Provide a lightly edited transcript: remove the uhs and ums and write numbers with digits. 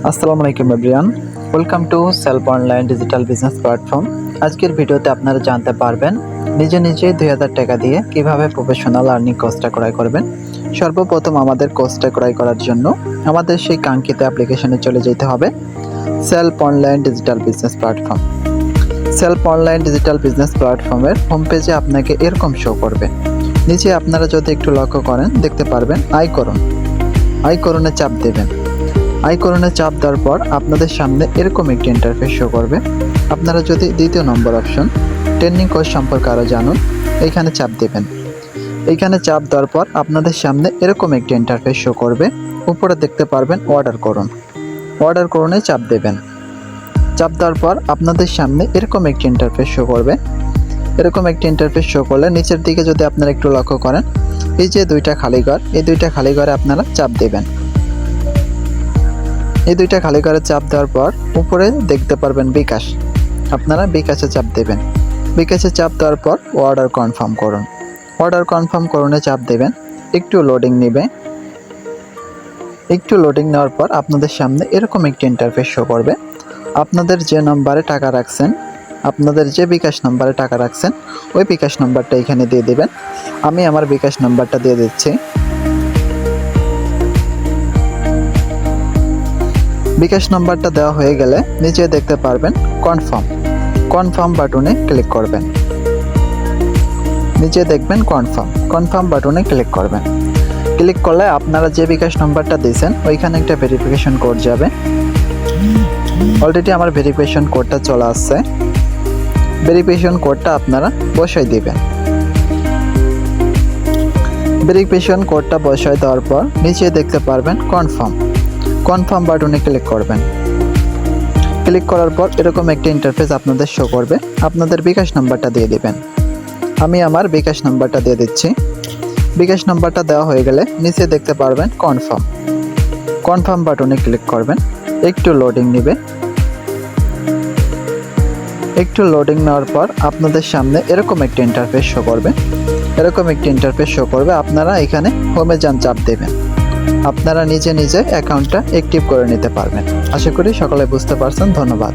আসসালামু আলাইকুম everyone, welcome to self online digital business platform. আজকের ভিডিওতে আপনারা জানতে পারবেন নিজে 2000 টাকা দিয়ে কিভাবে প্রফেশনাল আর্নিং কোর্সটা ক্রয় করবেন। সর্বপ্রথম আমাদের কোর্সটা ক্রয় করার জন্য আমাদের সেই কাঙ্ক্ষিত অ্যাপ্লিকেশনে চলে যেতে হবে, self online digital business platform. Self online digital business প্ল্যাটফর্মের হোম পেজে আপনাকে এরকম শো করবে। নিচে আপনারা যদি একটু লক্ষ্য করেন দেখতে পারবেন আইকরণে চাপ দেবেন। আইকরণে চাপ দেওয়ার পর আপনাদের সামনে এরকম একটি ইন্টারফেস শো করবে। আপনারা যদি দ্বিতীয় নম্বর অপশন ট্রেনিং কোর্স সম্পর্কে আরও জানুন, এইখানে চাপ দেবেন। এইখানে চাপ দেওয়ার পর আপনাদের সামনে এরকম একটি ইন্টারফেস শো করবে। উপরে দেখতে পারবেন অর্ডার করুনে চাপ দেবেন। চাপ দেওয়ার পর আপনাদের সামনে এরকম একটি ইন্টারফেস শো করবে। এরকম একটি ইন্টারফেস শো করলে নিচের দিকে যদি আপনারা একটু লক্ষ্য করেন, এই যে দুইটা খালি ঘর, এই দুইটা খালি ঘরে আপনারা চাপ দেবেন। এই দুইটা খালি ঘরে চাপ দেওয়ার পর উপরে দেখতে পারবেন বিকাশ, আপনারা বিকাশে চাপ দেবেন। বিকাশে চাপ দেওয়ার পর অর্ডার কনফার্ম করুনে চাপ দেবেন। একটু লোডিং নেবে। একটু লোডিং নেওয়ার পর আপনাদের সামনে এরকম একটি ইন্টারফেস শো করবে। আপনাদের যে নম্বরে টাকা রাখছেন, আপনাদের যে বিকাশ নম্বরে টাকা রাখছেন, ওই বিকাশ নম্বরটা এখানে দিয়ে দেবেন। আমি আমার বিকাশ নম্বরটা দিয়ে দিচ্ছি। বিকাশ নাম্বারটা দেওয়া হয়ে গেলে নিচে দেখতে পারবেন কনফার্ম বাটনে ক্লিক করবেন। নিচে দেখবেন কনফার্ম বাটনে ক্লিক করবেন। ক্লিক করলে আপনারা যে বিকাশ নাম্বারটা দিয়েছেন ওইখানে একটা ভেরিফিকেশন কোড যাবে। অলরেডি আমার ভেরিফিকেশন কোডটা চলে আসছে। ভেরিফিকেশন কোডটা আপনারা বসাই দিবেন। ভেরিফিকেশন কোডটা বসাই দেওয়ার পর নিচে দেখতে পারবেন কনফার্ম বাটনে ক্লিক করবেন। ক্লিক করার পর এরকম একটা ইন্টারফেস আপনাদের শো করবে। আপনাদের বিকাশ নাম্বারটা দিয়ে দিবেন। আমি আমার বিকাশ নাম্বারটা দিয়ে দিচ্ছি। বিকাশ নাম্বারটা দেওয়া হয়ে গেলে নিচে দেখতে পারবেন কনফার্ম বাটনে ক্লিক করবেন। একটু লোডিং নেবে। একটু লোডিং নেওয়ার পর আপনাদের সামনে এরকম একটা ইন্টারফেস শো করবে। আপনারা এখানে হোমে যান চাপ দেবেন। আপনারা নিজে অ্যাকাউন্টটা অ্যাক্টিভ করে নিতে পারবেন। আশা করি সকলে বুঝতে পারছেন। ধন্যবাদ।